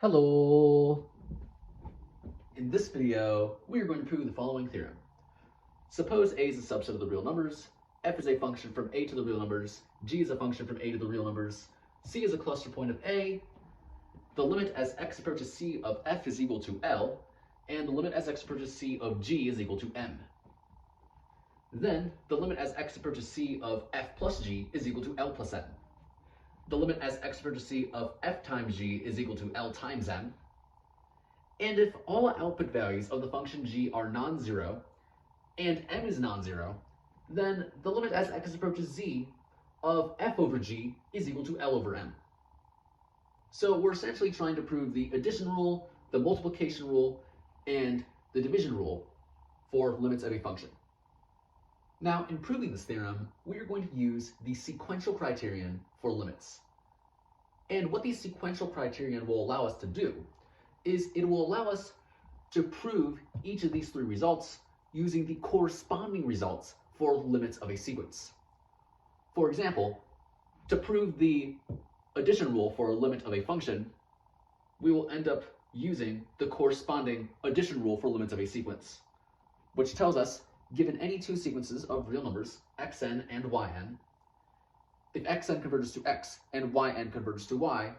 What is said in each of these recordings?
Hello! In this video, we are going to prove the following theorem. Suppose A is a subset of the real numbers, f is a function from A to the real numbers, g is a function from A to the real numbers, c is a cluster point of A, the limit as x approaches c of f is equal to L, and the limit as x approaches c of g is equal to M. Then, the limit as x approaches c of f plus g is equal to L plus M. The limit as x approaches c of f times g is equal to L times M. And if all output values of the function g are non-zero, and m is non-zero, then the limit as x approaches z of f over g is equal to L over m. So we're essentially trying to prove the addition rule, the multiplication rule, and the division rule for limits of a function. Now, in proving this theorem, we are going to use the sequential criterion for limits. And what the sequential criterion will allow us to do is it will allow us to prove each of these three results using the corresponding results for limits of a sequence. For example, to prove the addition rule for a limit of a function, we will end up using the corresponding addition rule for limits of a sequence, which tells us, given any two sequences of real numbers, xn and yn, if xn converges to x and yn converges to y,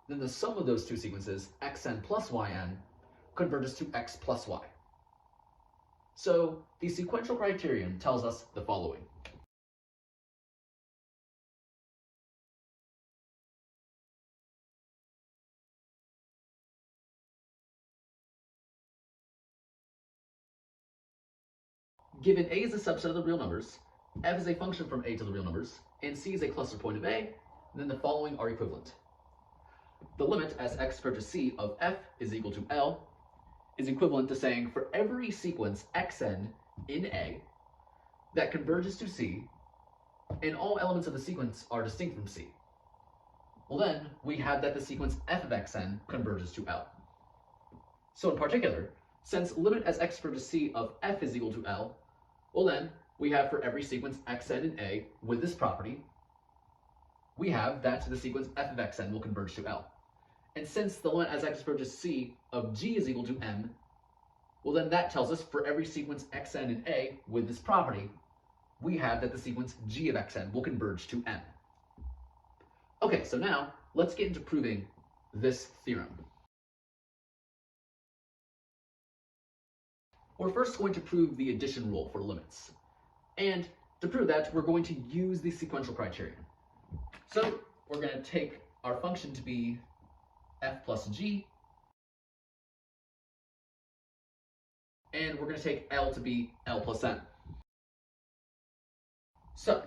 then the sum of those two sequences, xn plus yn, converges to x plus y. So the sequential criterion tells us the following. Given A is a subset of the real numbers, f is a function from A to the real numbers, and c is a cluster point of A, then the following are equivalent. The limit as x approaches c of f is equal to L is equivalent to saying for every sequence xn in A that converges to c, and all elements of the sequence are distinct from c, well then we have that the sequence f of xn converges to L. So in particular, since limit as x approaches c of f is equal to L, well then, we have for every sequence xn in A with this property, we have that the sequence f of xn will converge to L. And since the limit as x approaches c of g is equal to m, well then that tells us for every sequence xn in A with this property, we have that the sequence g of xn will converge to m. Okay, so now let's get into proving this theorem. We're first going to prove the addition rule for limits. And to prove that, we're going to use the sequential criterion. So we're going to take our function to be f plus g, and we're going to take L to be L plus m. So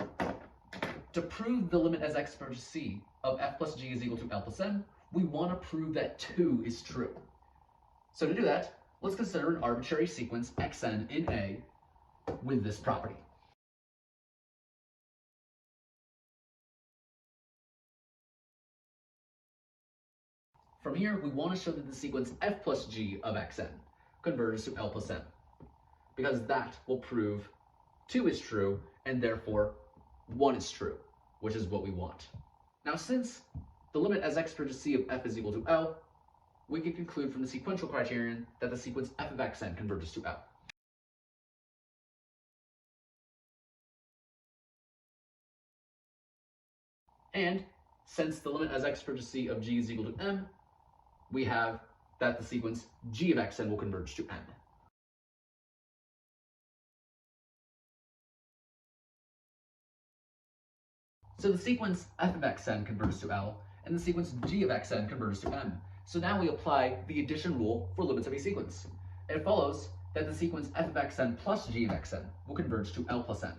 to prove the limit as x approaches c of f plus g is equal to L plus m, we want to prove that 2 is true. So to do that, let's consider an arbitrary sequence xn in A with this property. From here, we want to show that the sequence f plus g of xn converges to L plus m, because that will prove 2 is true, and therefore 1 is true, which is what we want. Now, since the limit as x approaches c of f is equal to L, we can conclude from the sequential criterion that the sequence f of xn converges to L. And since the limit as x approaches c of g is equal to m, we have that the sequence g of xn will converge to m. So the sequence f of xn converges to L, and the sequence g of xn converges to m. So now we apply the addition rule for limits of a sequence. It follows that the sequence f of xn plus g of xn will converge to L plus m.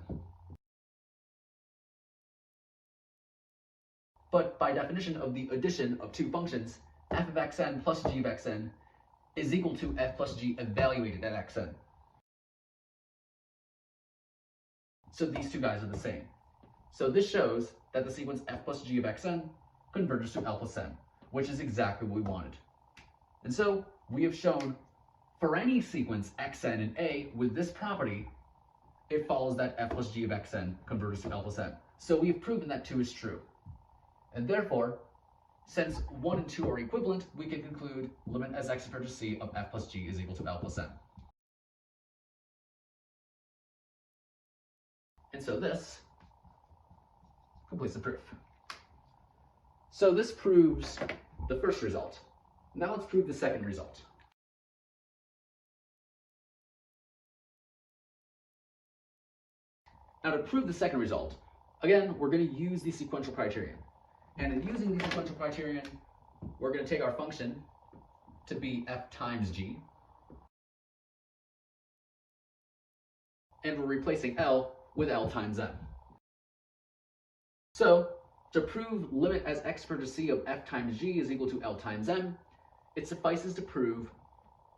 But by definition of the addition of two functions, f of xn plus g of xn is equal to f plus g evaluated at xn. So these two guys are the same. So this shows that the sequence f plus g of xn converges to L plus m, which is exactly what we wanted. And so we have shown for any sequence xn in A with this property, it follows that f plus g of xn converges to L plus m. So we have proven that 2 is true. And therefore, Since 1 and 2 are equivalent, we can conclude limit as x approaches c of f plus g is equal to L plus m. And so this completes the proof. So this proves the first result. Now let's prove the second result. Now to prove the second result, again, we're going to use the sequential criterion. And in using the sequential criterion, we're going to take our function to be f times g, and we're replacing L with L times m. So, to prove limit as x approaches c of f times g is equal to L times m, it suffices to prove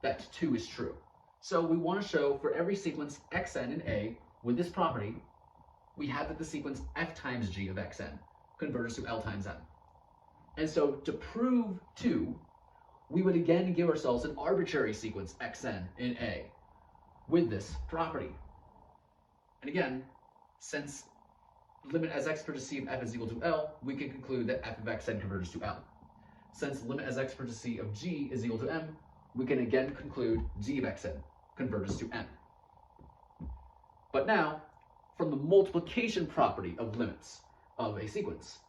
that 2 is true. So we want to show for every sequence xn in A with this property, we have that the sequence f times g of xn converges to L times m. And so to prove 2, we would again give ourselves an arbitrary sequence xn in A with this property. And again, since limit as x approaches c of f is equal to L, we can conclude that f of xn converges to L. Since limit as x approaches c of g is equal to m, we can again conclude g of xn converges to m. But now, from the multiplication property of limits of a sequence,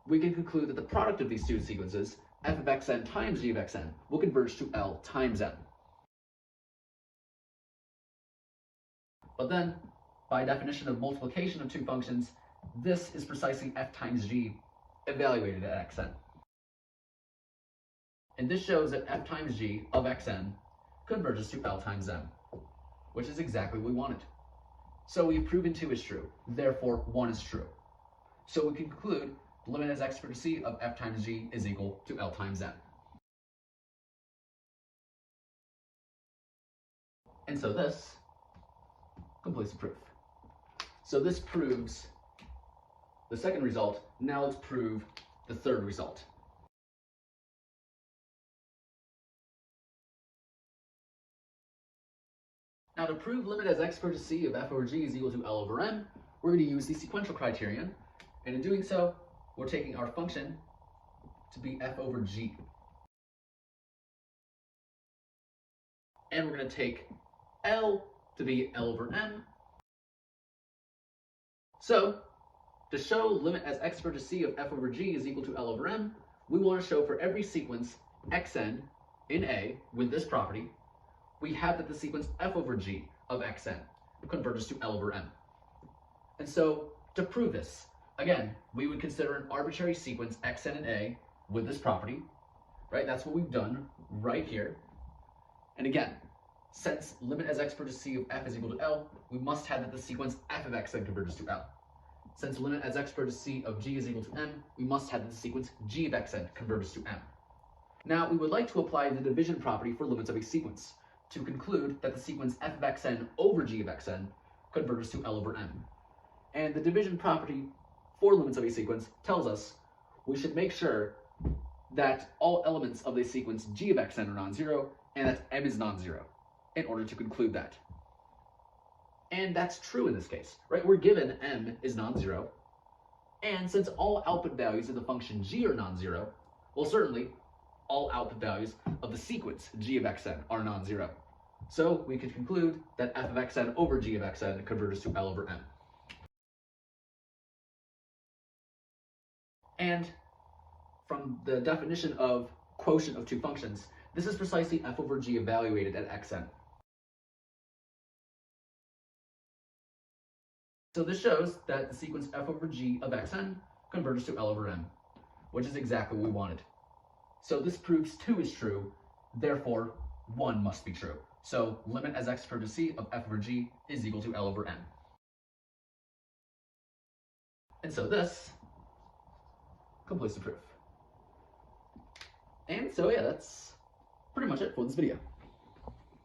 we can conclude that the product of these two sequences, f of xn times g of xn, will converge to L times m. But then, by definition of multiplication of two functions, this is precisely f times g evaluated at xn. And this shows that f times g of xn converges to L times m, which is exactly what we wanted. So we've proven 2 is true, therefore 1 is true. So we can conclude limit as x approaches c of f times g is equal to L times m. And so this completes the proof. So this proves the second result. Now let's prove the third result. Now to prove limit as x approaches c of f over g is equal to L over m, we're going to use the sequential criterion. And in doing so, we're taking our function to be f over g. And we're going to take L to be L over m. So, to show limit as x approaches c of f over g is equal to L over m, we want to show for every sequence xn in A with this property, we have that the sequence f over g of xn converges to L over m. And so, to prove this, again, we would consider an arbitrary sequence xn in A with this property, right? That's what we've done right here. And again, since limit as x approaches c of f is equal to L, we must have that the sequence f of xn converges to L. Since limit as x approaches c of g is equal to m, we must have that the sequence g of xn converges to m. Now, we would like to apply the division property for limits of a sequence to conclude that the sequence f of xn over g of xn converges to L over m. And the division property for limits of a sequence tells us we should make sure that all elements of the sequence g of xn are non-zero and that m is non-zero in order to conclude that. And that's true in this case, right? We're given m is non-zero, and since all output values of the function g are non-zero, well, certainly all output values of the sequence g of xn are non-zero. So we could conclude that f of xn over g of xn converges to L over m. And from the definition of quotient of two functions, this is precisely f over g evaluated at xn. So this shows that the sequence f over g of xn converges to L over m, which is exactly what we wanted. So this proves 2 is true, therefore 1 must be true. So limit as x approaches c of f over g is equal to L over m. And so this completes the proof. And so yeah, that's pretty much it for this video.